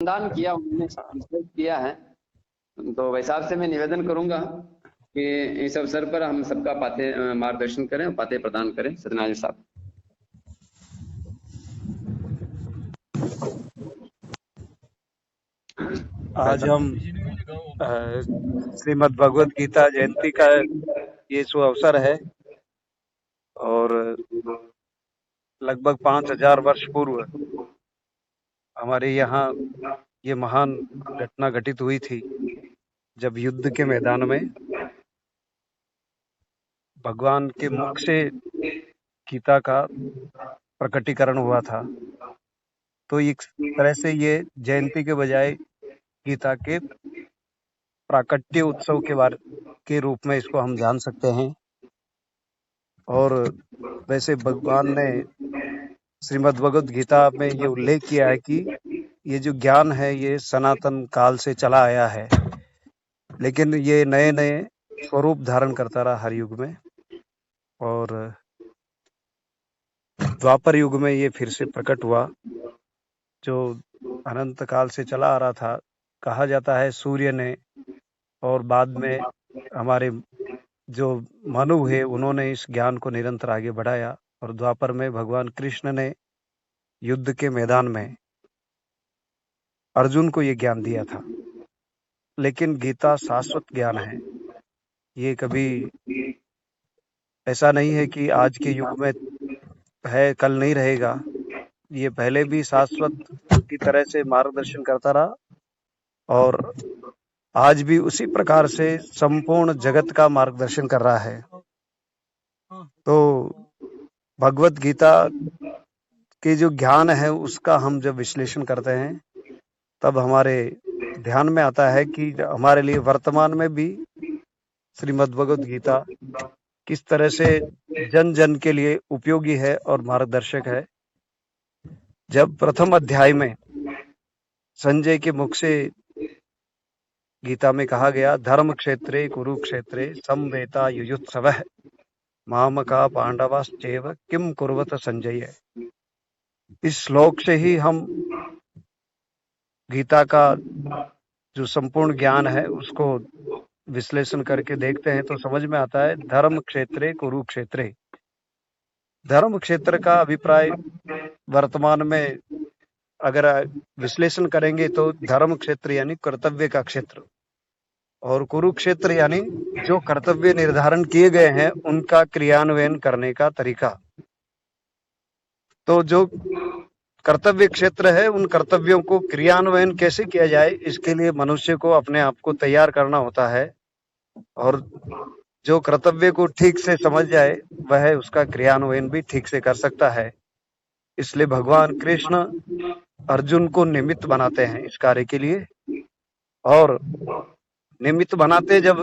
दान किया, उन्होंने संकल्प किया है। तो वैसे हिसाब से मैं निवेदन करूंगा कि इस अवसर पर हम सबका पाते मार्गदर्शन करें और पाते प्रदान करें। सत्यनारायण साहब। आज हम श्रीमद् भगवद गीता जयंती का ये शुभ अवसर है और लगभग 5000 वर्ष पूर्व हमारे यहाँ ये महान घटना घटित हुई थी, जब युद्ध के मैदान में भगवान के मुख से गीता का प्रकटीकरण हुआ था। तो एक तरह से ये जयंती के बजाय गीता के प्राकट्य उत्सव के रूप में इसको हम जान सकते हैं। और वैसे भगवान ने श्रीमद् भगवद गीता में ये उल्लेख किया है कि ये जो ज्ञान है ये सनातन काल से चला आया है, लेकिन ये नए नए स्वरूप धारण करता रहा हर युग में, और द्वापर युग में ये फिर से प्रकट हुआ, जो अनंत काल से चला आ रहा था। कहा जाता है सूर्य ने और बाद में हमारे जो मनु है उन्होंने इस ज्ञान को निरंतर आगे बढ़ाया, और द्वापर में भगवान कृष्ण ने युद्ध के मैदान में अर्जुन को ये ज्ञान दिया था। लेकिन गीता शाश्वत ज्ञान है, ये कभी ऐसा नहीं है कि आज के युग में है कल नहीं रहेगा। ये पहले भी शाश्वत की तरह से मार्गदर्शन करता रहा और आज भी उसी प्रकार से संपूर्ण जगत का मार्गदर्शन कर रहा है। तो भगवत गीता के जो ज्ञान है उसका हम जब विश्लेषण करते हैं तब हमारे ध्यान में आता है कि हमारे लिए वर्तमान में भी श्रीमद् भगवद गीता किस तरह से जन जन के लिए उपयोगी है और मार्गदर्शक है। जब प्रथम अध्याय में संजय के मुख से गीता में कहा गया, धर्म क्षेत्रे कुरुक्षेत्रे समवेता युयुत्सवः मामका पांडवाश्चैव किम कुर्वत संजय। इस श्लोक से ही हम गीता का जो संपूर्ण ज्ञान है उसको विश्लेषण करके देखते हैं तो समझ में आता है, धर्म क्षेत्रे कुरुक्षेत्रे। धर्म क्षेत्र का अभिप्राय वर्तमान में अगर विश्लेषण करेंगे तो धर्म क्षेत्र यानी कर्तव्य का क्षेत्र, और कुरुक्षेत्र यानी जो कर्तव्य निर्धारण किए गए हैं उनका क्रियान्वयन करने का तरीका। तो जो कर्तव्य क्षेत्र है उन कर्तव्यों को क्रियान्वयन कैसे किया जाए, इसके लिए मनुष्य को अपने आप को तैयार करना होता है, और जो कर्तव्य को ठीक से समझ जाए वह उसका क्रियान्वयन भी ठीक से कर सकता है। इसलिए भगवान कृष्ण अर्जुन को निमित्त बनाते हैं इस कार्य के लिए, और निमित्त बनाते जब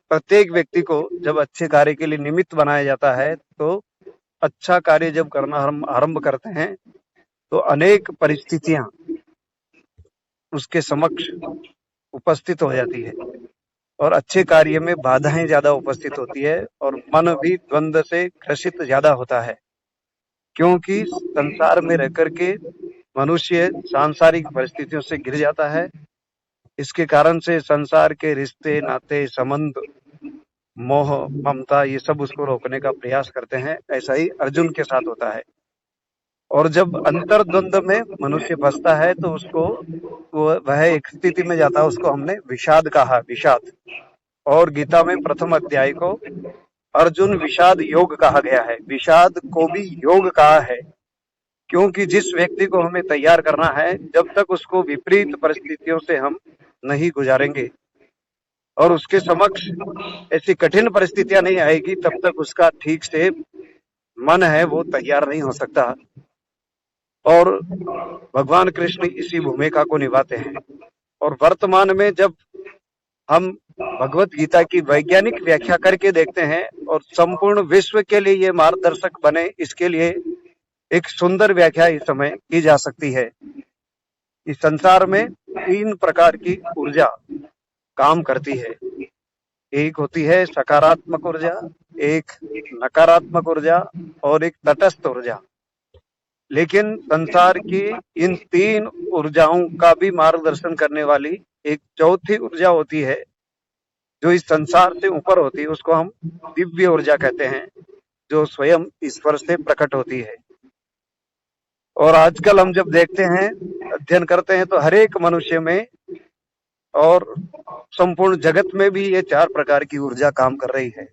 प्रत्येक व्यक्ति को जब अच्छे कार्य के लिए निमित्त बनाया जाता है तो अच्छा कार्य जब करना हम आरंभ करते हैं तो अनेक परिस्थितियां उसके समक्ष उपस्थित हो जाती है, और अच्छे कार्य में बाधाएं ज्यादा उपस्थित होती है और मन भी द्वंद्व से ग्रसित ज्यादा होता है, क्योंकि संसार में रह करके मनुष्य सांसारिक परिस्थितियों से घिर जाता है। इसके कारण से संसार के रिश्ते नाते संबंध मोह ममता ये सब उसको रोकने का प्रयास करते हैं। ऐसा ही अर्जुन के साथ होता है, और जब अंतर्द्वंद में मनुष्य फंसता है तो उसको वह एक स्थिति में जाता है, उसको हमने विषाद कहा, विषाद। और गीता में प्रथम अध्याय को अर्जुन विषाद योग कहा गया है, विषाद को भी योग कहा है, क्योंकि जिस व्यक्ति को हमें तैयार करना है जब तक उसको विपरीत परिस्थितियों से हम नहीं गुजारेंगे और उसके समक्ष ऐसी कठिन परिस्थितियां नहीं आएगी तब तक उसका ठीक से मन है वो तैयार नहीं हो सकता। और भगवान कृष्ण इसी भूमिका को निभाते हैं। और वर्तमान में जब हम भगवत गीता की वैज्ञानिक व्याख्या करके देखते हैं और संपूर्ण विश्व के लिए ये मार्गदर्शक बने, इसके लिए एक सुंदर व्याख्या इस समय की जा सकती है। इस संसार में 3 प्रकार की ऊर्जा काम करती है। एक होती है सकारात्मक ऊर्जा, एक नकारात्मक ऊर्जा और एक तटस्थ ऊर्जा। लेकिन संसार की इन 3 ऊर्जाओं का भी मार्गदर्शन करने वाली एक चौथी ऊर्जा होती है, जो इस संसार से ऊपर होती है, उसको हम दिव्य ऊर्जा कहते हैं, जो स्वयं ईश्वर से प्रकट होती है। और आजकल हम जब देखते हैं, अध्ययन करते हैं, तो हर एक मनुष्य में और संपूर्ण जगत में भी ये 4 प्रकार की ऊर्जा काम कर रही है।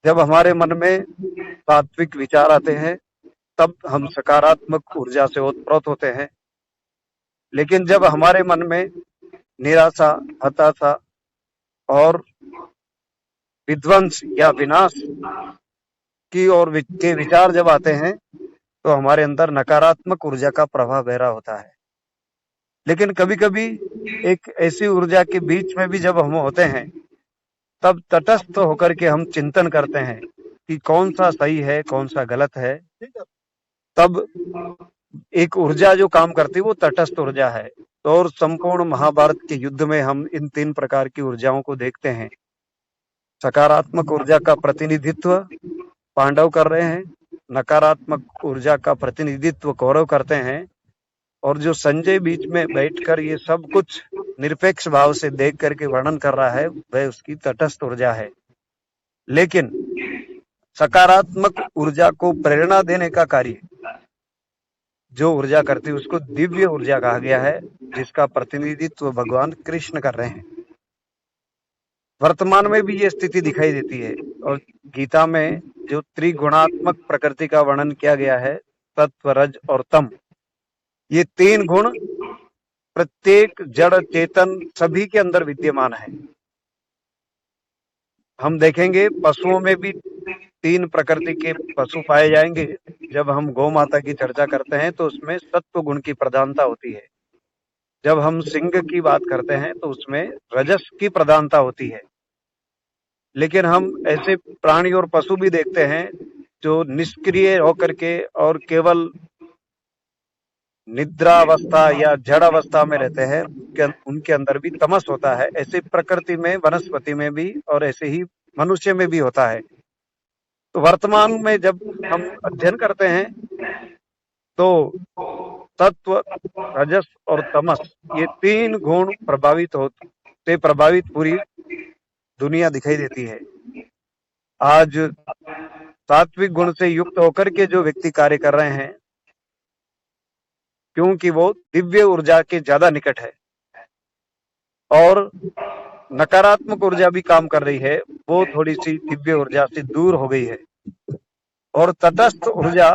जब हमारे मन में सात्विक विचार आते हैं, तब हम सकारात्मक ऊर्जा से ओतप्रोत होते हैं। लेकिन जब हमारे मन में निराशा, हताशा और विध्वंस या विनाश की ओर के विचार जब आते हैं, तो हमारे अंदर नकारात्मक ऊर्जा का प्रभाव बह रहा होता है। लेकिन कभी-कभी एक ऐसी ऊर्जा के बीच में भी जब हम होते हैं, तब तटस्थ होकर के हम चिंतन करते हैं कि कौन सा सही है, कौन सा गलत है। तब एक ऊर्जा जो काम करती है वो तटस्थ ऊर्जा है। और संपूर्ण महाभारत के युद्ध में हम इन 3 प्रकार की ऊर्जाओं को देखते हैं। सकारात्मक ऊर्जा का प्रतिनिधित्व पांडव कर रहे हैं, नकारात्मक ऊर्जा का प्रतिनिधित्व कौरव करते हैं। और जो संजय बीच में बैठकर ये सब कुछ निरपेक्ष भाव से देख करके वर्णन कर रहा है, वह उसकी तटस्थ ऊर्जा है। लेकिन सकारात्मक ऊर्जा को प्रेरणा देने का कार्य जो ऊर्जा करती है उसको दिव्य ऊर्जा कहा गया है, जिसका प्रतिनिधित्व भगवान कृष्ण कर रहे हैं। वर्तमान में भी ये स्थिति दिखाई देती है। और गीता में जो त्रिगुणात्मक प्रकृति का वर्णन किया गया है, सत्व, रज और तम, ये 3 गुण प्रत्येक जड़ चेतन सभी के अंदर विद्यमान है। हम देखेंगे पशुओं में भी 3 प्रकृति के पशु पाए जाएंगे। जब हम गौ माता की चर्चा करते हैं तो उसमें सत्व गुण की प्रधानता होती है। जब हम सिंह की बात करते हैं तो उसमें रजस की प्रधानता होती है। लेकिन हम ऐसे प्राणी और पशु भी देखते हैं जो निष्क्रिय होकर के और केवल निद्रावस्था या जड़ अवस्था में रहते हैं, उनके अंदर भी तमस होता है। ऐसे प्रकृति में, वनस्पति में भी और ऐसे ही मनुष्य में भी होता है। तो वर्तमान में जब हम अध्ययन करते हैं तो तत्व, रजस और तमस, ये 3 गुण प्रभावित पूरी दुनिया दिखाई देती है। आज सात्विक गुण से युक्त होकर के जो व्यक्ति कार्य कर रहे हैं, क्योंकि वो दिव्य ऊर्जा के ज्यादा निकट है। और नकारात्मक ऊर्जा भी काम कर रही है, वो थोड़ी सी दिव्य ऊर्जा से दूर हो गई है। और तटस्थ ऊर्जा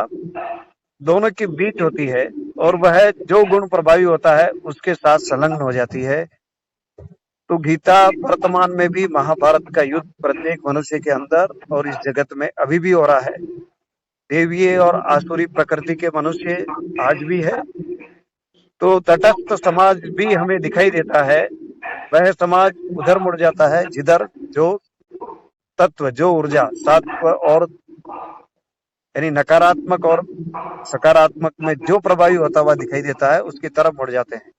दोनों के बीच होती है, और वह जो गुण प्रभावी होता है उसके साथ संलग्न हो जाती है। तो गीता वर्तमान में भी महाभारत का युद्ध प्रत्येक मनुष्य के अंदर और इस जगत में अभी भी हो रहा है। देवीय और आसुरी प्रकृति के मनुष्य आज भी है। तो तटस्थ समाज भी हमें दिखाई देता है। वह समाज उधर मुड़ जाता है जिधर जो तत्व, जो ऊर्जा सात्व और यानी नकारात्मक और सकारात्मक में जो प्रभावी होता हुआ दिखाई देता है, उसकी तरफ मुड़ जाते हैं।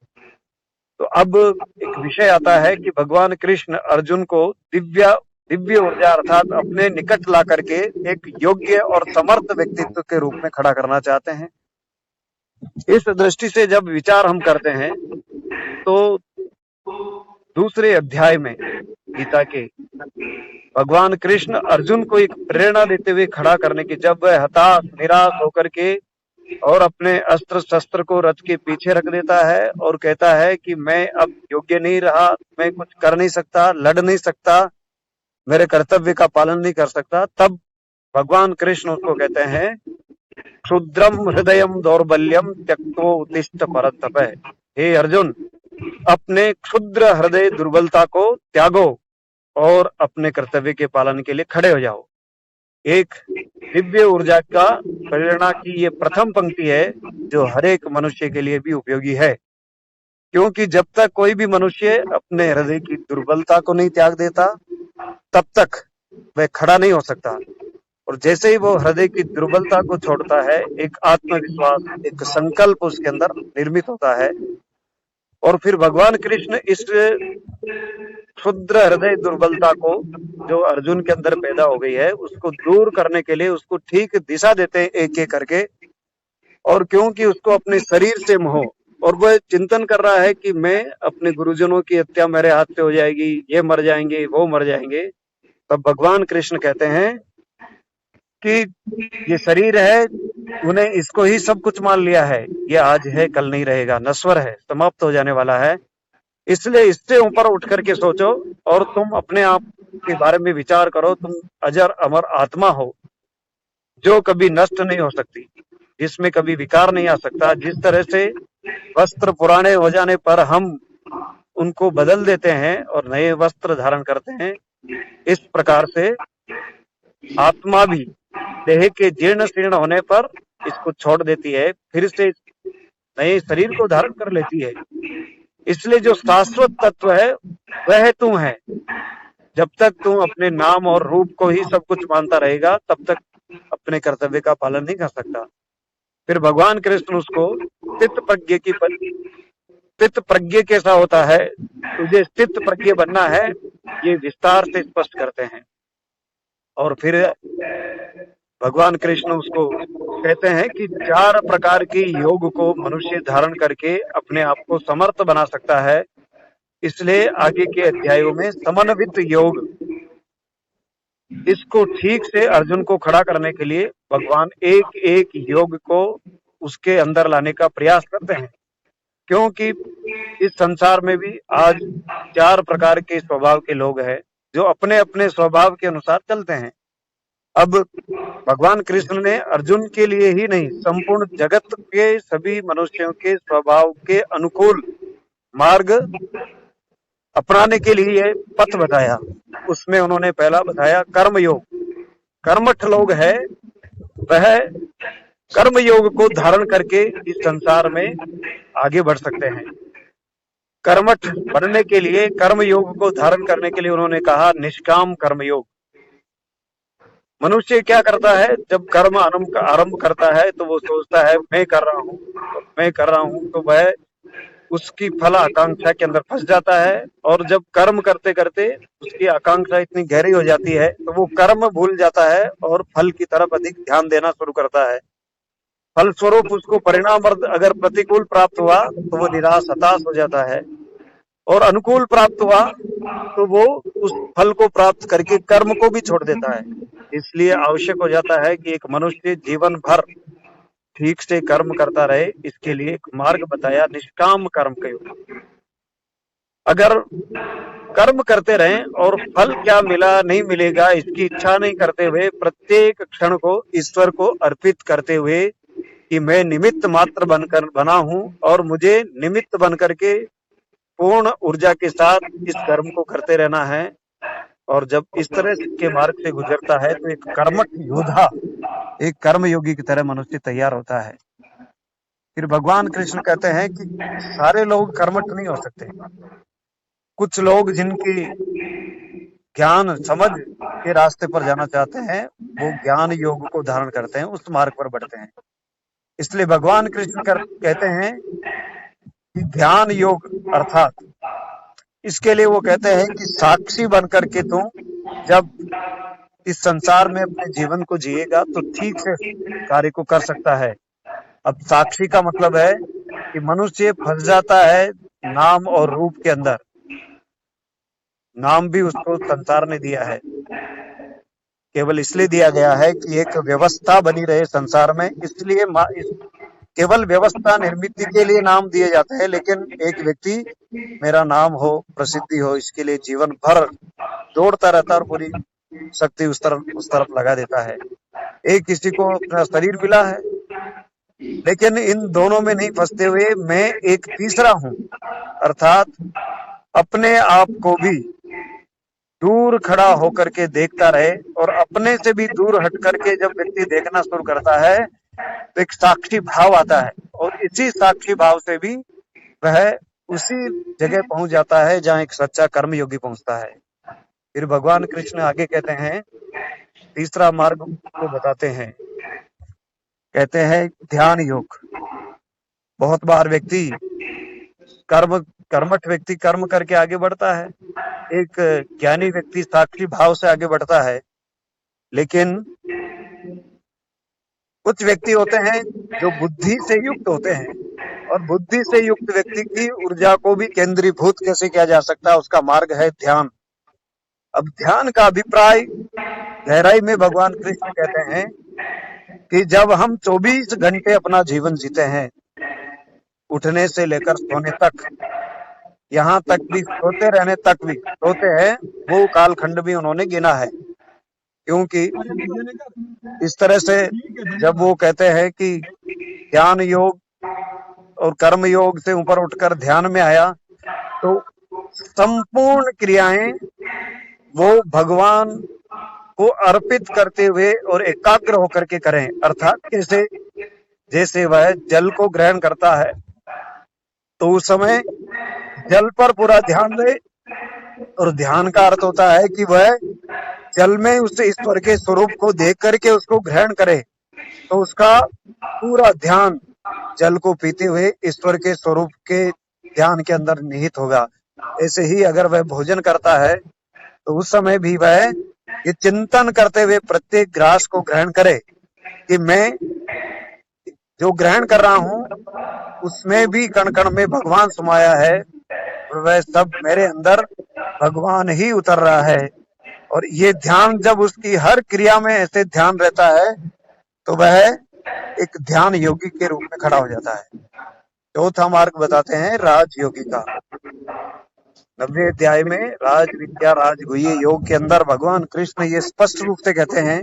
तो अब एक विषय आता है कि भगवान कृष्ण अर्जुन को दिव्य ऊर्जा अर्थात अपने निकट ला करके एक योग्य और समर्थ व्यक्तित्व के रूप में खड़ा करना चाहते हैं। इस दृष्टि से जब विचार हम करते हैं तो दूसरे अध्याय में गीता के भगवान कृष्ण अर्जुन को एक प्रेरणा देते हुए खड़ा करने की, जब वह हताश निराश होकर के और अपने अस्त्र शस्त्र को रथ के पीछे रख देता है और कहता है कि मैं अब योग्य नहीं रहा, मैं कुछ कर नहीं सकता, लड़ नहीं सकता, मेरे कर्तव्य का पालन नहीं कर सकता, तब भगवान कृष्ण उसको कहते हैं क्षुद्रम हृदयम दौर्बल्यम त्यक्तो उत्तिष्ठ परंतप। हे अर्जुन, अपने क्षुद्र हृदय दुर्बलता को त्यागो और अपने कर्तव्य के पालन के लिए खड़े हो जाओ। एक दिव्य ऊर्जा का प्रेरणा की ये प्रथम पंक्ति है जो हर एक मनुष्य के लिए भी उपयोगी है। क्योंकि जब तक कोई भी मनुष्य अपने हृदय की दुर्बलता को नहीं त्याग देता, तब तक वह खड़ा नहीं हो सकता। और जैसे ही वो हृदय की दुर्बलता को छोड़ता है, एक आत्मविश्वास, एक संकल्प उसके अंदर निर्मित होता है। और फिर भगवान कृष्ण इस क्षुद्र हृदय दुर्बलता को जो अर्जुन के अंदर पैदा हो गई है, उसको दूर करने के लिए उसको ठीक दिशा देते हैं एक एक करके। और क्योंकि उसको अपने शरीर से मोह, और वह चिंतन कर रहा है कि मैं अपने गुरुजनों की हत्या मेरे हाथ से हो जाएगी, ये मर जाएंगे, वो मर जाएंगे, तब भगवान कृष्ण कहते हैं कि ये शरीर है, तूने इसको ही सब कुछ मान लिया है, ये आज है कल नहीं रहेगा, नश्वर है, समाप्त हो जाने वाला है, इसलिए इससे ऊपर उठ करके सोचो और तुम अपने आप के बारे में विचार करो। तुम अजर अमर आत्मा हो जो कभी नष्ट नहीं हो सकती, जिसमें कभी विकार नहीं आ सकता। जिस तरह से वस्त्र पुराने हो जाने पर हम उनको बदल देते हैं और नए वस्त्र धारण करते हैं, इस प्रकार से आत्मा भी देह के जीर्ण शीर्ण होने पर इसको छोड़ देती है, फिर से नए शरीर को धारण कर लेती है। इसलिए जो शाश्वत तत्व है वह तू है। जब तक तू अपने नाम और रूप को ही सब कुछ मानता रहेगा, तब तक अपने कर्तव्य का पालन नहीं कर सकता। फिर भगवान कृष्ण उसको स्थित प्रज्ञ कैसा होता है, तुझे स्थित प्रज्ञ बनना है, ये विस्तार से स्पष्ट करते हैं। और फिर भगवान कृष्ण उसको कहते हैं कि 4 प्रकार की योग को मनुष्य धारण करके अपने आप को समर्थ बना सकता है। इसलिए आगे के अध्यायों में समन्वित योग, इसको ठीक से अर्जुन को खड़ा करने के लिए भगवान एक एक योग को उसके अंदर लाने का प्रयास करते हैं, क्योंकि इस संसार में भी आज 4 प्रकार के स्वभाव के लोग हैं जो अपने अपने स्वभाव के अनुसार चलते हैं। अब भगवान कृष्ण ने अर्जुन के लिए ही नहीं, संपूर्ण जगत के सभी मनुष्यों के स्वभाव के अनुकूल मार्ग अपनाने के लिए पथ बताया। उसमें उन्होंने पहला बताया कर्म योग। कर्मठ लोग है वह कर्म योग को धारण करके इस संसार में आगे बढ़ सकते हैं। कर्मठ बनने के लिए, कर्म योग को धारण करने के लिए उन्होंने कहा निष्काम कर्म योग। मनुष्य क्या करता है, जब कर्म आरंभ करता है तो वो सोचता है मैं कर रहा हूं, तो वह उसकी फल आकांक्षा के अंदर फंस जाता है। और जब कर्म करते करते उसकी आकांक्षा इतनी गहरी हो जाती है तो वो कर्म भूल जाता है और फल की तरफ अधिक ध्यान देना शुरू करता है। फलस्वरूप उसको परिणाम अगर प्रतिकूल प्राप्त हुआ तो वो निराश हताश हो जाता है, और अनुकूल प्राप्त हुआ तो वो उस फल को प्राप्त करके कर्म को भी छोड़ देता है। इसलिए आवश्यक हो जाता है कि एक मनुष्य जीवन भर ठीक से कर्म करता रहे। इसके लिए एक मार्ग बताया निष्काम कर्म का योग। अगर कर्म करते रहें और फल क्या मिला नहीं मिलेगा इसकी इच्छा नहीं करते हुए, प्रत्येक क्षण को ईश्वर को अर्पित करते हुए कि मैं निमित्त मात्र बनकर बना हूं और मुझे निमित्त बनकर के पूर्ण ऊर्जा के साथ इस कर्म को करते रहना है। और जब इस तरह के मार्ग से गुजरता है तो एक कर्मठ योद्धा, एक कर्मयोगी की तरह मनुष्य तैयार होता है। फिर भगवान कृष्ण कहते हैं कि सारे लोग कर्मठ नहीं हो सकते। कुछ लोग जिनकी ज्ञान समझ के रास्ते पर जाना चाहते हैं, वो ज्ञान योग को धारण करते हैं, उस मार्ग पर बढ़ते हैं। इसलिए भगवान कृष्ण कहते हैं कि ध्यान योग अर्थात, इसके लिए वो कहते हैं कि साक्षी बनकर के तुम जब इस संसार में अपने जीवन को जिएगा तो ठीक से कार्य को कर सकता है। अब साक्षी का मतलब है कि मनुष्य फंस जाता है नाम और रूप के अंदर। नाम भी उसको संसार ने दिया है, केवल इसलिए दिया गया है कि एक व्यवस्था बनी रहे संसार में, इसलिए केवल व्यवस्था निर्मित के लिए नाम दिए जाते हैं। लेकिन एक व्यक्ति मेरा नाम हो, प्रसिद्धि हो, इसके लिए जीवन भर दौड़ता रहता है और पूरी शक्ति उस तरफ लगा देता है। एक किसी को अपना शरीर मिला है, लेकिन इन दोनों में नहीं फंसते हुए मैं एक तीसरा हूं, अर्थात अपने आप को भी दूर खड़ा होकर के देखता रहे। और अपने से भी दूर हट करके जब व्यक्ति देखना शुरू करता है तो एक साक्षी भाव आता है, और इसी साक्षी भाव से भी वह उसी जगह पहुंच जाता है जहां एक सच्चा कर्मयोगी पहुंचता है। फिर भगवान कृष्ण आगे कहते हैं, तीसरा मार्ग को बताते हैं, कहते हैं ध्यान योग। बहुत बार व्यक्ति कर्मठ व्यक्ति कर्म करके आगे बढ़ता है, एक ज्ञानी व्यक्ति साक्षी भाव से आगे बढ़ता है, लेकिन कुछ व्यक्ति होते हैं जो बुद्धि से युक्त होते हैं, और बुद्धि से युक्त व्यक्ति की ऊर्जा को भी केंद्रीभूत कैसे किया जा सकता है, उसका मार्ग है ध्यान। अब ध्यान का अभिप्राय गहराई में भगवान कृष्ण कहते हैं कि जब हम 24 घंटे अपना जीवन जीते हैं, उठने से लेकर सोने तक, यहाँ तक भी सोते रहने तक भी सोते हैं, वो कालखंड भी उन्होंने गिना है। क्योंकि इस तरह से जब वो कहते हैं कि ज्ञान योग और कर्म योग से ऊपर उठकर ध्यान में आया, तो संपूर्ण क्रियाएं वो भगवान को अर्पित करते हुए और एकाग्र होकर के करें। अर्थात कैसे, जैसे वह जल को ग्रहण करता है तो उस समय जल पर पूरा ध्यान दे, और ध्यान का अर्थ होता है कि वह जल में उस ईश्वर के स्वरूप को देख करके उसको ग्रहण करे, तो उसका पूरा ध्यान जल को पीते हुए ईश्वर के स्वरूप के ध्यान के अंदर निहित होगा। ऐसे ही अगर वह भोजन करता है तो उस समय भी वह ये चिंतन करते हुए प्रत्येक ग्रास को ग्रहण करे कि मैं जो ग्रहण कर रहा हूं उसमें भी कण कण में भगवान समाया है, और वह सब मेरे अंदर भगवान ही उतर रहा है। और ये ध्यान जब उसकी हर क्रिया में ऐसे ध्यान रहता है तो वह एक ध्यान योगी के रूप में खड़ा हो जाता है। चौथा मार्ग बताते हैं राजयोगी का। 90वें अध्याय में राज विद्या राजगुह्य योग के अंदर भगवान कृष्ण ये स्पष्ट रूप से कहते हैं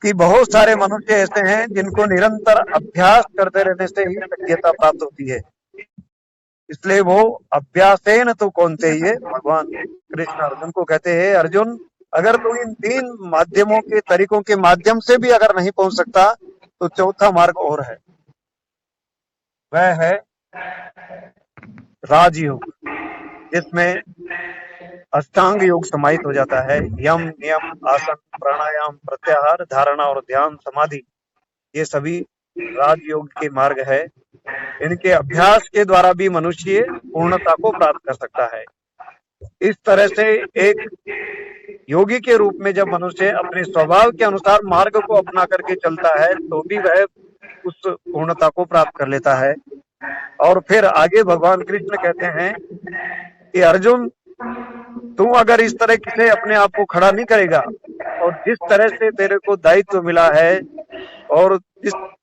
कि बहुत सारे मनुष्य ऐसे हैं जिनको निरंतर अभ्यास करते रहने से ही योग्यता प्राप्त होती है। इसलिए वो अभ्यासेन तो कौनते ही है, भगवान कृष्ण अर्जुन को कहते हैं, अर्जुन अगर तू इन 3 माध्यमों के तरीकों के माध्यम से भी अगर नहीं पहुंच सकता तो चौथा मार्ग और है, वह है राजयोग, जिसमें अष्टांग योग समाहित हो जाता है। यम नियम आसन प्राणायाम प्रत्याहार धारणा और ध्यान समाधि, ये सभी राजयोग के मार्ग है। इनके अभ्यास के द्वारा भी मनुष्य पूर्णता को प्राप्त कर सकता है। इस तरह से एक योगी के रूप में जब मनुष्य अपने स्वभाव के अनुसार मार्ग को अपना करके चलता है तो भी वह उस पूर्णता को प्राप्त कर लेता है। और फिर आगे भगवान कृष्ण कहते हैं कि अर्जुन तू अगर इस तरह से अपने आप को खड़ा नहीं करेगा, और जिस तरह से तेरे को दायित्व मिला है और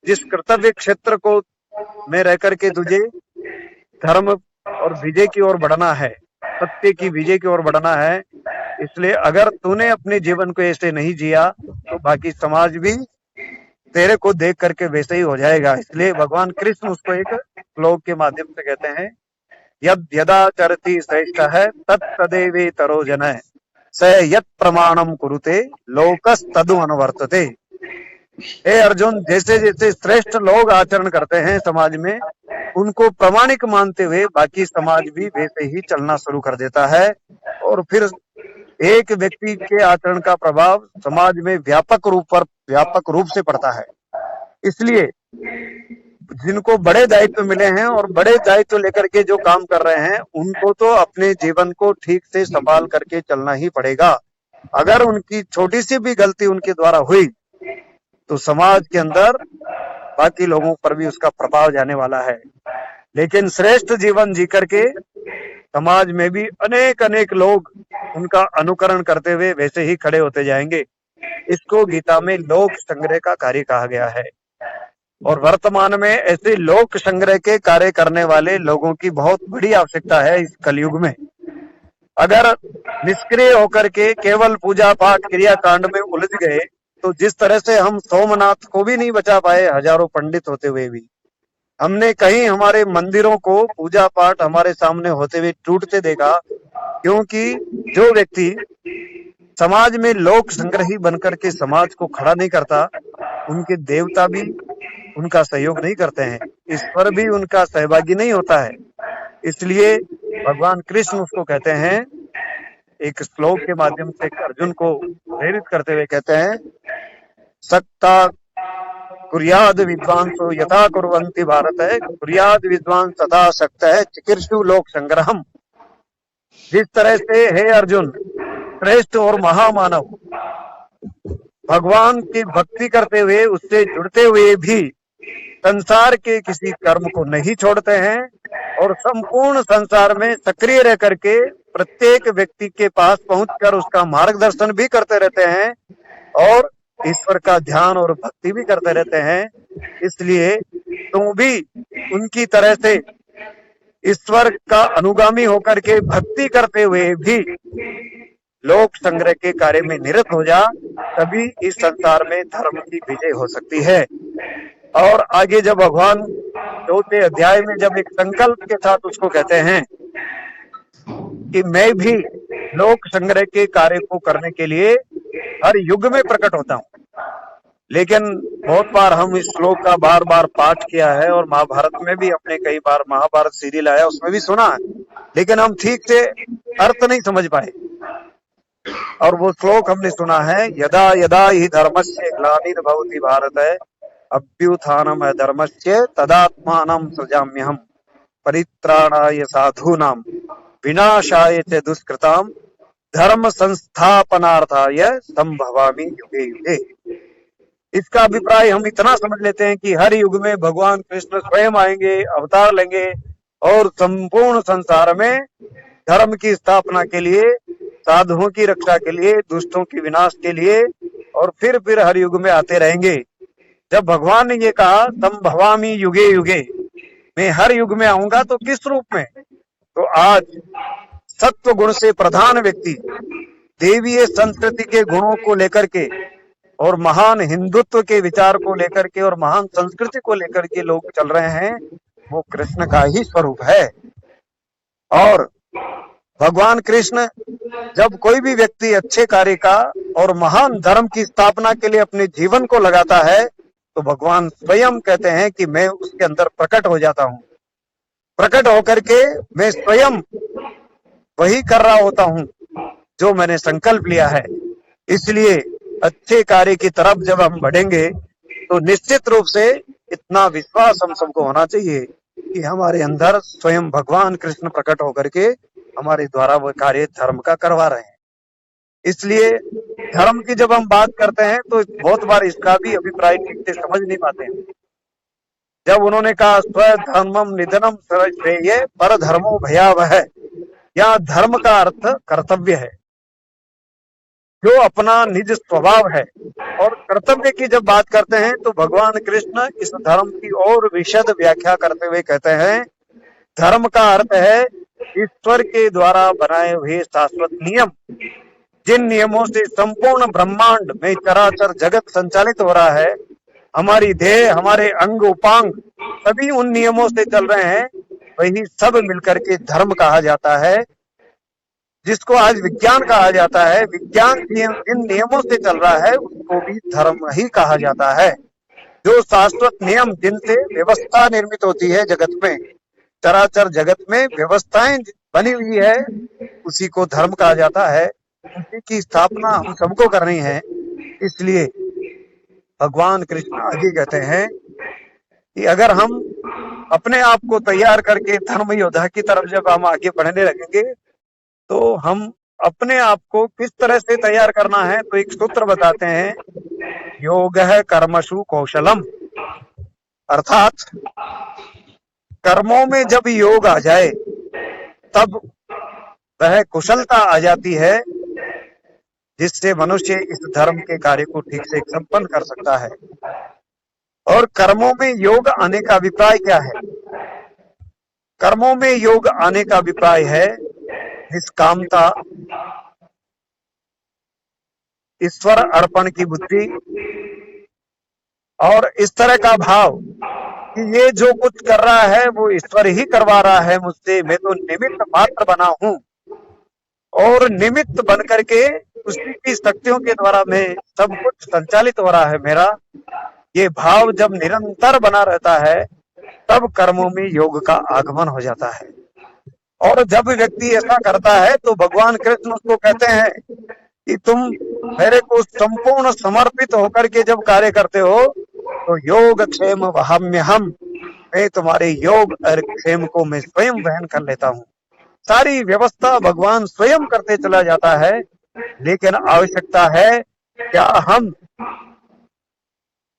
जिस कर्तव्य क्षेत्र को में रह करके तुझे धर्म और विजय की ओर बढ़ना है, सत्य की विजय की ओर बढ़ना है, इसलिए अगर तूने अपने जीवन को ऐसे नहीं जिया तो बाकी समाज भी तेरे को देख करके वैसे ही हो जाएगा। इसलिए भगवान कृष्ण उसको एक श्लोक के माध्यम से कहते हैं, यद यदा चरति श्रेष्ठ है तत्तदेवे तरो जनः स यत् प्रमाणम कुरुते लोकस तदु अनुवर्तते। हे अर्जुन, जैसे जैसे श्रेष्ठ लोग आचरण करते हैं समाज में, उनको प्रामाणिक मानते हुए बाकी समाज भी वैसे ही चलना शुरू कर देता है, और फिर एक व्यक्ति के आचरण का प्रभाव समाज में व्यापक रूप से पड़ता है। इसलिए जिनको बड़े दायित्व मिले हैं और बड़े दायित्व लेकर के जो काम कर रहे हैं, उनको तो अपने जीवन को ठीक से संभाल करके चलना ही पड़ेगा। अगर उनकी छोटी सी भी गलती उनके द्वारा हुई तो समाज के अंदर बाकी लोगों पर भी उसका प्रभाव जाने वाला है। लेकिन श्रेष्ठ जीवन जी करके समाज में भी अनेक अनेक लोग उनका अनुकरण करते हुए वैसे ही खड़े होते जाएंगे। इसको गीता में लोक संग्रह का कार्य कहा गया है, और वर्तमान में ऐसे लोक संग्रह के कार्य करने वाले लोगों की बहुत बड़ी आवश्यकता है इस कलयुग में। अगर निष्क्रिय होकर के केवल पूजा पाठ क्रिया कांड में उलझ गए तो जिस तरह से हम सोमनाथ को भी नहीं बचा पाए, हजारों पंडित होते हुए भी, हमने कहीं हमारे मंदिरों को पूजा पाठ हमारे सामने होते हुए टूटते देखा, क्योंकि जो व्यक्ति समाज में लोक संग्रही बनकर के समाज को खड़ा नहीं करता, उनके देवता भी उनका सहयोग नहीं करते हैं, ईश्वर भी उनका सहभागी नहीं होता है। इसलिए भगवान कृष्ण उसको कहते हैं, एक श्लोक के माध्यम से अर्जुन को प्रेरित करते हुए कहते हैं, सक्ता कुर्याद विद्वांसो यथा कुर्वन्ति भारत है कुर्याद विद्वान तथा शक्त है चिकीर्षु लोक संग्रहम। जिस तरह से हे अर्जुन, श्रेष्ठ और महामानव भगवान की भक्ति करते हुए, उससे जुड़ते हुए भी संसार के किसी कर्म को नहीं छोड़ते हैं और संपूर्ण संसार में सक्रिय रह करके प्रत्येक व्यक्ति के पास पहुंचकर उसका मार्गदर्शन भी करते रहते हैं और ईश्वर का ध्यान और भक्ति भी करते रहते हैं। इसलिए तुम भी उनकी तरह से ईश्वर का अनुगामी होकर के भक्ति करते हुए भी लोक संग्रह के कार्य में निरत हो जा, तभी इस संसार में धर्म की विजय हो सकती है। और आगे जब भगवान 4वें अध्याय में जब एक संकल्प के साथ उसको कहते हैं कि मैं भी लोक संग्रह के कार्य को करने के लिए हर युग में प्रकट होता हूँ। लेकिन बहुत बार हम इस श्लोक का बार बार पाठ किया है और महाभारत में भी हमने कई बार महाभारत सीरियल आया उसमें भी सुना है, लेकिन हम ठीक से अर्थ नहीं समझ पाए। और वो श्लोक हमने सुना है, यदा यदा हि धर्मस्य ग्लानिर्भवति भारत अभ्युत्थानम् अधर्मस्य तदात्मानं सृजाम्यहम् परित्राणाय साधूनां विनाशाय च दुष्कृतां धर्म संस्थापनार्थाय संभवामि युगे युगे। इसका अभिप्राय हम इतना समझ लेते हैं कि हर युग में भगवान कृष्ण स्वयं आएंगे, अवतार लेंगे और संपूर्ण संसार में धर्म की स्थापना के लिए, साधुओं की रक्षा के लिए, दुष्टों के विनाश के लिए और फिर हर युग में आते रहेंगे। जब भगवान ने ये कहा संभवामि युगे युगे, मैं हर युग में आऊंगा, तो किस रूप में? तो आज सत्व गुण से प्रधान व्यक्ति देवीय संस्कृति के गुणों को लेकर के और महान हिंदुत्व के विचार को लेकर के और महान संस्कृति को लेकर के लोग चल रहे हैं, वो कृष्ण का ही स्वरूप है। और भगवान कृष्ण जब कोई भी व्यक्ति अच्छे कार्य का और महान धर्म की स्थापना के लिए अपने जीवन को लगाता है, तो भगवान स्वयं कहते हैं कि मैं उसके अंदर प्रकट हो जाता हूँ। प्रकट होकर के मैं स्वयं वही कर रहा होता हूँ जो मैंने संकल्प लिया है। इसलिए अच्छे कार्य की तरफ जब हम बढ़ेंगे तो निश्चित रूप से इतना विश्वास हम सबको होना चाहिए कि हमारे अंदर स्वयं भगवान कृष्ण प्रकट होकर के हमारे द्वारा वह कार्य धर्म का करवा रहे हैं। इसलिए धर्म की जब हम बात करते हैं तो बहुत बार इसका भी अभिप्राय ठीक से समझ नहीं पाते हैं। जब उन्होंने कहा स्वधर्मम निधनम श्रेय पर धर्मो भयावह, यहाँ धर्म का अर्थ कर्तव्य है, जो अपना निज स्वभाव है। और कर्तव्य की जब बात करते हैं तो भगवान कृष्ण इस धर्म की और विशद व्याख्या करते हुए कहते हैं, धर्म का अर्थ है ईश्वर के द्वारा बनाए हुए शाश्वत नियम, जिन नियमों से संपूर्ण ब्रह्मांड में चराचर जगत संचालित हो रहा है। हमारी देह, हमारे अंग उपांग सभी उन नियमों से चल रहे हैं, वही सब मिलकर के धर्म कहा जाता है, जिसको आज विज्ञान कहा जाता है। विज्ञान जिन नियमों से चल रहा है उसको भी धर्म ही कहा जाता है। जो शाश्वत नियम जिनसे व्यवस्था निर्मित होती है जगत में, चराचर जगत में व्यवस्थाएं बनी हुई है, उसी को धर्म कहा जाता है। उसी की स्थापना हम सबको करनी है। इसलिए भगवान कृष्ण आगे कहते हैं कि अगर हम अपने आप को तैयार करके धर्म योद्धा की तरफ जब हम आगे बढ़ने लगेंगे तो हम अपने आप को किस तरह से तैयार करना है, तो एक सूत्र बताते हैं, योगः कर्मसु कौशलम। अर्थात कर्मों में जब योग आ जाए तब वह कुशलता आ जाती है जिससे मनुष्य इस धर्म के कार्य को ठीक से संपन्न कर सकता है। और कर्मों में योग आने का अभिप्राय क्या है? कर्मों में योग आने का अभिप्राय है निष्कामता, ईश्वर अर्पण की बुद्धि और इस तरह का भाव कि ये जो कुछ कर रहा है वो ईश्वर ही करवा रहा है मुझसे, मैं तो निमित्त मात्र बना हूं। और निमित्त बन करके उसी की शक्तियों के द्वारा मैं सब कुछ संचालित हो रहा है मेरा, ये भाव जब निरंतर बना रहता है तब कर्मों में योग का आगमन हो जाता है। और जब व्यक्ति ऐसा करता है तो भगवान कृष्ण उसको कहते हैं कि तुम मेरे को संपूर्ण समर्पित होकर के जब कार्य करते हो तो योग क्षेम वहाम्यहम, मैं तुम्हारे योग और क्षेम को मैं स्वयं वहन कर लेता हूँ। सारी व्यवस्था भगवान स्वयं करते चला जाता है, लेकिन आवश्यकता है क्या हम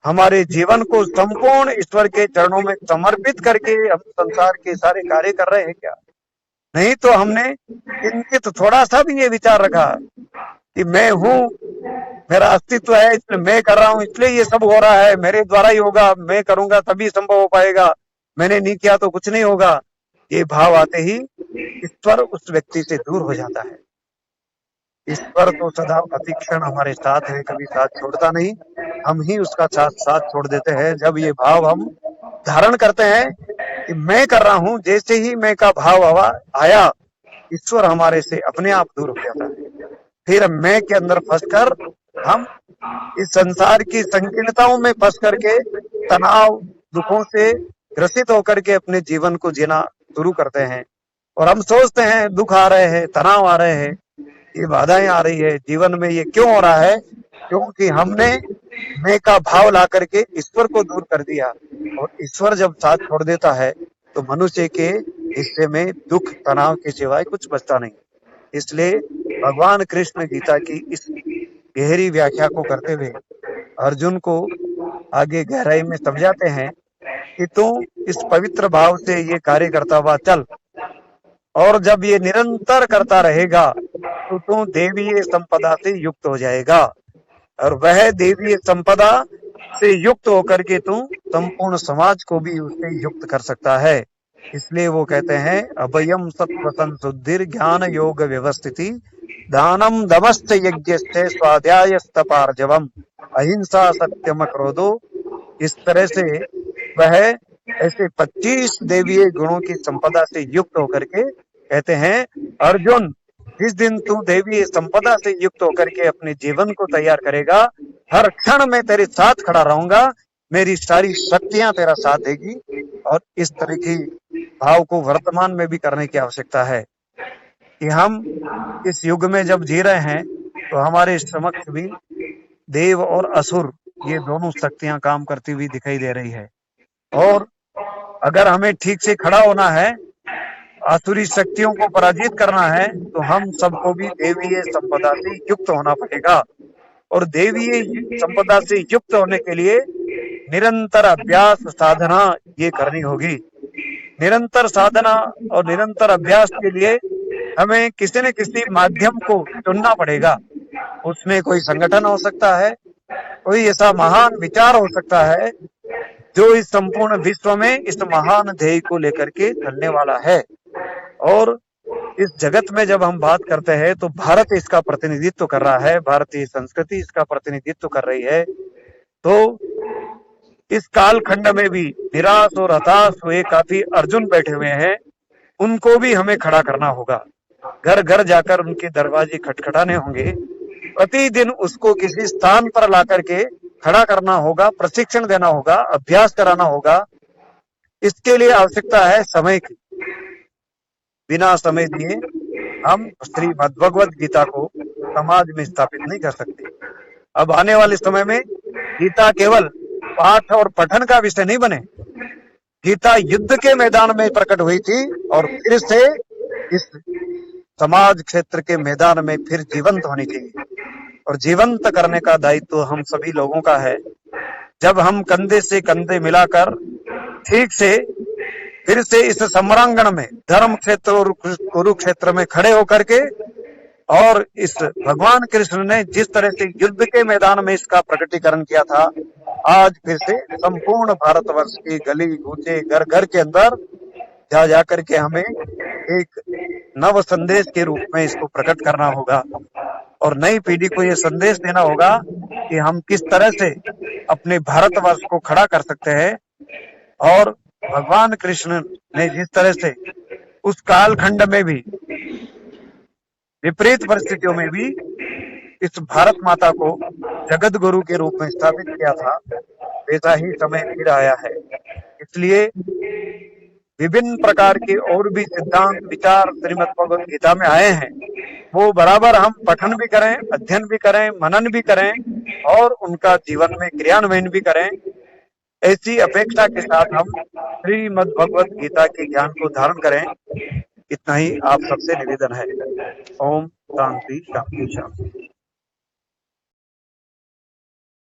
हमारे जीवन को संपूर्ण ईश्वर के चरणों में समर्पित करके हम संसार के सारे कार्य कर रहे हैं क्या? नहीं तो हमने किंचित थोड़ा सा भी ये विचार रखा कि मैं हूं, मेरा अस्तित्व है, इसलिए मैं कर रहा हूं, इसलिए ये सब हो रहा है, मेरे द्वारा ही होगा, मैं करूंगा तभी संभव हो पाएगा, मैंने नहीं किया तो कुछ नहीं होगा, ये भाव आते ही ईश्वर उस व्यक्ति से दूर हो जाता है। ईश्वर तो सदा प्रतिक्षण हमारे साथ है, कभी साथ छोड़ता नहीं, हम ही उसका साथ छोड़ देते हैं। जब ये भाव हम धारण करते हैं कि मैं कर रहा हूं, जैसे ही मैं का भाव आया, ईश्वर हमारे से अपने आप दूर हो जाता है। फिर मैं के अंदर फंसकर हम इस संसार की संकीर्णताओं में फंस करके तनाव दुखों से ग्रसित होकर के अपने जीवन को जीना शुरू करते हैं। और हम सोचते हैं दुख आ रहे हैं, तनाव आ रहे हैं, ये बाधाएं आ रही है जीवन में, ये क्यों हो रहा है? क्योंकि हमने मैं का भाव ला करके ईश्वर को दूर कर दिया। और ईश्वर जब साथ छोड़ देता है तो मनुष्य के हिस्से में दुख तनाव के सिवाय कुछ बचता नहीं। इसलिए भगवान कृष्ण गीता की इस गहरी व्याख्या को करते हुए अर्जुन को आगे गहराई में समझाते हैं कि तू इस पवित्र भाव से ये कार्य करता हुआ चल, और जब ये निरंतर करता रहेगा तो तू देवीय संपदा से युक्त हो जाएगा, और वह देवीय संपदा से युक्त होकर के तू संपूर्ण समाज को भी उससे युक्त कर सकता है। इसलिए वो कहते हैं अभयम सत्व संशुद्धिर ज्ञान योग व्यवस्थिति दानम दमश्च यज्ञश्च स्वाध्यायस्तपार्जवम अहिंसा सत्यम क्रोधो। इस तरह से वह ऐसे 25 देवीय गुणों की संपदा से युक्त होकर के कहते हैं अर्जुन, जिस दिन तू देवी संपदा से युक्त होकर के अपने जीवन को तैयार करेगा, हर क्षण मैं तेरे साथ खड़ा रहूंगा, मेरी सारी शक्तियां तेरा साथ देगी। और इस तरह की भाव को वर्तमान में भी करने की आवश्यकता है कि हम इस युग में जब जी रहे हैं तो हमारे समक्ष भी देव और असुर ये दोनों शक्तियां काम करती हुई दिखाई दे रही है। और अगर हमें ठीक से खड़ा होना है, आसुरी शक्तियों को पराजित करना है, तो हम सबको भी देवीय संपदा से युक्त होना पड़ेगा। और देवीय संपदा से युक्त होने के लिए निरंतर अभ्यास साधना ये करनी होगी। निरंतर साधना और निरंतर अभ्यास के लिए हमें किसी न किसी माध्यम को चुनना पड़ेगा। उसमें कोई संगठन हो सकता है, कोई ऐसा महान विचार हो सकता है जो इस संपूर्ण विश्व में इस महान ध्येय को लेकर के चलने वाला है। और इस जगत में जब हम बात करते हैं तो भारत इसका प्रतिनिधित्व कर रहा है, भारतीय संस्कृति इसका प्रतिनिधित्व कर रही है। तो इस कालखंड में भी निराश और हताश हुए काफी अर्जुन बैठे हुए हैं, उनको भी हमें खड़ा करना होगा। घर घर जाकर उनके दरवाजे खटखटाने होंगे, प्रतिदिन उसको किसी स्थान पर ला करके खड़ा करना होगा, प्रशिक्षण देना होगा, अभ्यास कराना होगा। इसके लिए आवश्यकता है समय की। बिना समय दिए हम श्रीमद् भगवद गीता को समाज में स्थापित नहीं कर सकते। अब आने वाले समय में गीता केवल पाठ और पठन का विषय नहीं बने, गीता युद्ध के मैदान में प्रकट हुई थी और फिर से इस समाज क्षेत्र के मैदान में फिर जीवंत होनी चाहिए। और जीवंत करने का दायित्व हम सभी लोगों का है। जब हम कंधे से कंधे मिलाकर ठीक से फिर से इस सम्रांगण में धर्म क्षेत्र और कुरुक्षेत्र में खड़े होकर के, और इस भगवान कृष्ण ने जिस तरह से युद्ध के मैदान में इसका प्रकटीकरण किया था, आज फिर से संपूर्ण भारतवर्ष की गली कूचे घर घर के अंदर जा करके हमें एक नव संदेश के रूप में इसको प्रकट करना होगा। और नई पीढ़ी को ये संदेश देना होगा कि हम किस तरह से अपने भारतवर्ष को खड़ा कर सकते हैं। और भगवान कृष्ण ने जिस तरह से उस कालखंड में भी विपरीत परिस्थितियों में भी इस भारत माता को जगत गुरु के रूप में स्थापित किया था, वैसा ही समय फिर आया है। इसलिए विभिन्न प्रकार के और भी सिद्धांत विचार श्रीमद् भगवद गीता में आए हैं, वो बराबर हम पठन भी करें, अध्ययन भी करें, मनन भी करें और उनका जीवन में क्रियान्वयन भी करें। ऐसी अपेक्षा के साथ हम श्रीमद् भगवद गीता के ज्ञान को धारण करें। इतना ही आप सबसे निवेदन है। ओम शांति शांति शांति।